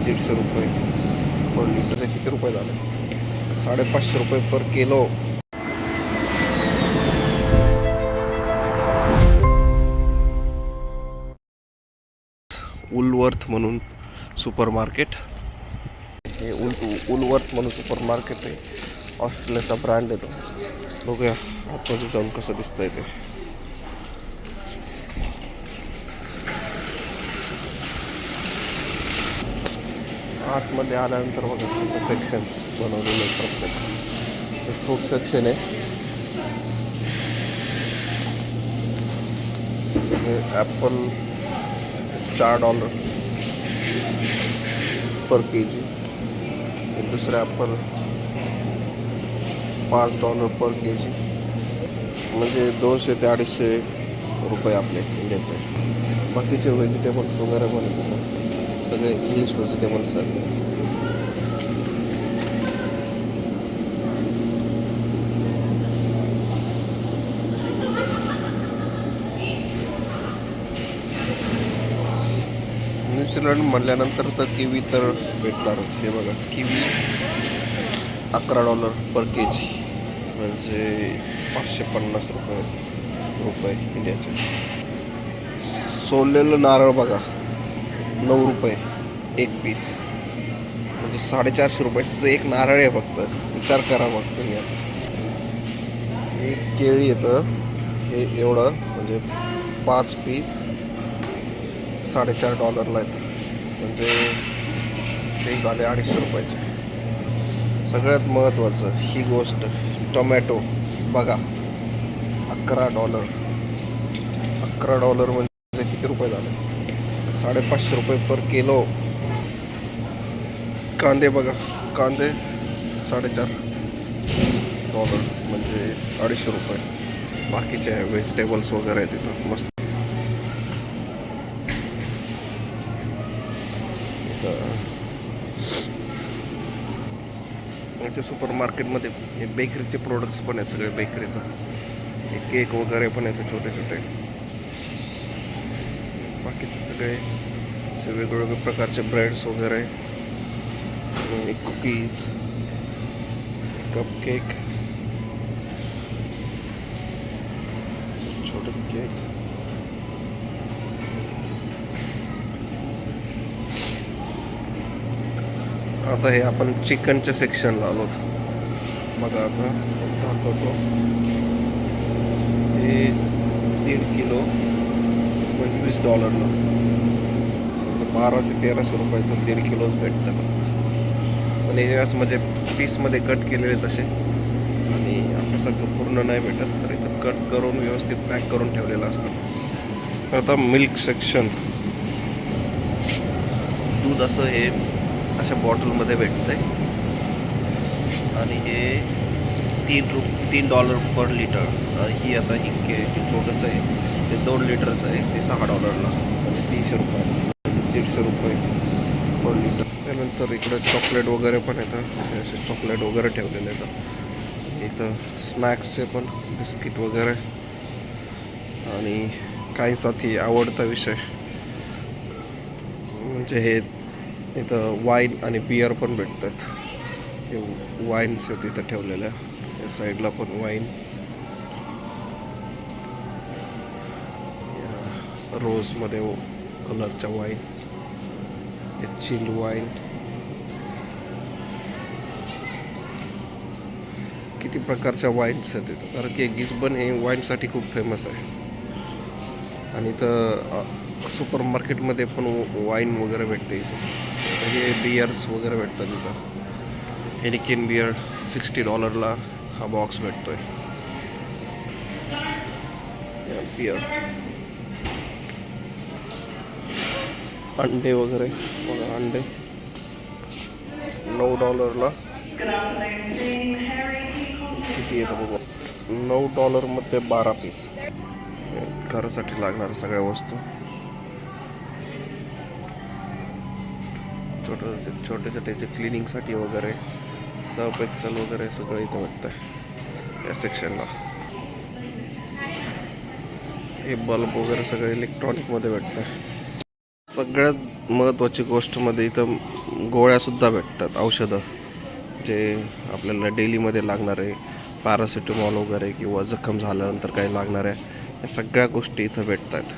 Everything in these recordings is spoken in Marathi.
150 रुपये पर लिटर. किती रुपये झाले? 550 रुपये पर किलो. उलवर्थ म्हणून सुपर मार्केट. हे उलवर्थ म्हणून सुपर मार्केट आहे. ऑस्ट्रेलियाचा ब्रँड आहे तो. बघूया आतमध्ये जाऊन कसं दिसतंय ते. आतमध्ये आल्यानंतर बघा कसं सेक्शन्स बनवलेले आहे. प्रत्येक फ्रूट सेक्शन आहे. हे ॲपल $4 पर के.जी. दुसरं ॲपल $5 पर के.जी. म्हणजे 200 ते 250 रुपये आपले इंडियाचे. बाकीचे व्हेजिटेबल्स वगैरे पण सगळे इंग्लिश व्हेजिटेबल्स आहेत. न्यूझीलंड म्हणल्यानंतर तर किवी तर भेटणारच. हे बघा किवी $11 पर के.जी. म्हणजे 550 रुपये इंडियाचे. सोललेलं नारळ बघा 9 रुपये एक पीस. म्हणजे 450 रुपयाचं तर एक नारळ आहे फक्त. विचार करा मग तुम्ही. एक केळी येतं हे एवढं, म्हणजे 5 पीस $4.5 येतं. म्हणजे ते झाले 250 रुपयाचे. सगळ्यात महत्त्वाचं ही गोष्ट, टोमॅटो बघा $11. $11 म्हणजे किती रुपये झाले? 550 रुपये पर किलो. कांदे बघा, कांदे $4.5 म्हणजे 250 रुपये. बाकीचे व्हेजिटेबल्स वगैरे आहेत तिथं मस्त. याच्या सुपर मार्केटमध्ये हे बेकरीचे प्रोडक्ट्स पण आहेत. सगळे बेकरीचं हे केक वगैरे पण आहेत छोटे छोटे. बाकीचे सगळे वेगवेगळे प्रकारचे ब्रेड्स वगैरे, कुकीज, कपकेक, छोटे केक. आता हे आपण चिकनच्या सेक्शनला आलो. बघा आता दाखवतो. हे 1.5 किलो $25. 1200 ते 1300 रुपयाचं 1.5 किलोच भेटतं फक्त. पण हे असं म्हणजे पीसमध्ये कट केलेले तसे, आणि आपलं सगळं पूर्ण नाही भेटत, तर इथं कट करून व्यवस्थित पॅक करून ठेवलेलं असतं. आता मिल्क सेक्शन. दूध असं हे अशा बॉटलमध्ये भेटतं आहे. आणि हे $3 पर लिटर. ही आता ही छोटंसं आहे ते 2 लिटरचं आहे. ते $6 म्हणजे 300 रुपये, 150 रुपये पर लिटर. त्यानंतर इकडे चॉकलेट वगैरे पण येतं. असे चॉकलेट वगैरे ठेवलेले येतं. इथं स्नॅक्सचे पण बिस्किट वगैरे. आणि काहींसाठी आवडता विषय म्हणजे हे इथं वाईन आणि बियर पण भेटतात. हे वाईन्स आहेत इथं ठेवलेल्या. या साईडला पण वाईन, रोजमध्ये कलरच्या वाईन, चिल वाईन. किती प्रकारच्या वाईन्स आहेत इथं, कारण की गिसबन हे वाईनसाठी खूप फेमस आहे. आणि इथं सुपर मार्केटमध्ये पण वाईन वगैरे भेटते. हे बियर्स वगैरे भेटतात इथं. हेनिकेन बियर $60 हा बॉक्स भेटतोय. बियर, अंडे वगैरे बघा, अंडे $9 किती येतं बघा. $9 मध्ये 12 पीस. घरासाठी लागणाऱ्या सगळ्या वस्तू, छोटे छोटे क्लिनिंगसाठी वगैरे, सर्फ एक्सेल वगैरे सगळं इथं भेटतं या सेक्शनला. हे बल्ब वगैरे सगळं इलेक्ट्रॉनिकमध्ये भेटतं. सगळ्यात महत्त्वाची गोष्टमध्ये इथं गोळ्यासुद्धा भेटतात, औषधं जे आपल्याला डेलीमध्ये लागणार आहे, पॅरासिटामॉल वगैरे किंवा जखम झाल्यानंतर काही लागणार आहे, या सगळ्या गोष्टी इथं भेटतात.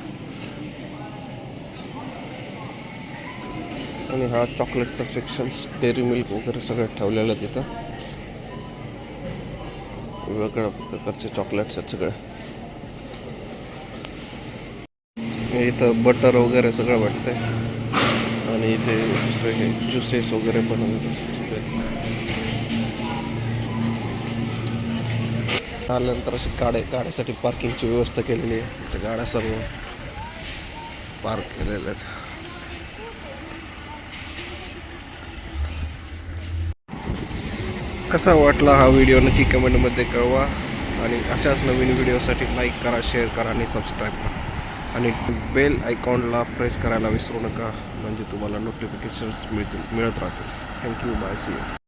आणि हा चॉकलेटचा सेक्शन, डेअरी मिल्क वगैरे सगळं ठेवलेलं आहे तिथं. वेगवेगळ्या प्रकारचे चॉकलेट्स आहेत सगळे. इथं बटर वगैरे सगळं भेटतंय. आणि इथे दुसरे हे ज्युसेस वगैरे पण आल्यानंतर अशी गाड्यासाठी पार्किंगची व्यवस्था केलेली आहे. इथे गाड्या सर्व पार्क केलेल्या आहेत. कसा वाटला हा व्हिडिओ नक्की कमेंटमध्ये कळवा. आणि अशाच नवीन व्हिडिओसाठी लाईक करा, शेअर करा आणि सबस्क्राईब करा. आणि बेल आयकॉनला प्रेस करायला विसरू नका, म्हणजे तुम्हाला नोटिफिकेशन्स मिळत राहतील. थँक्यू. बाय. See you.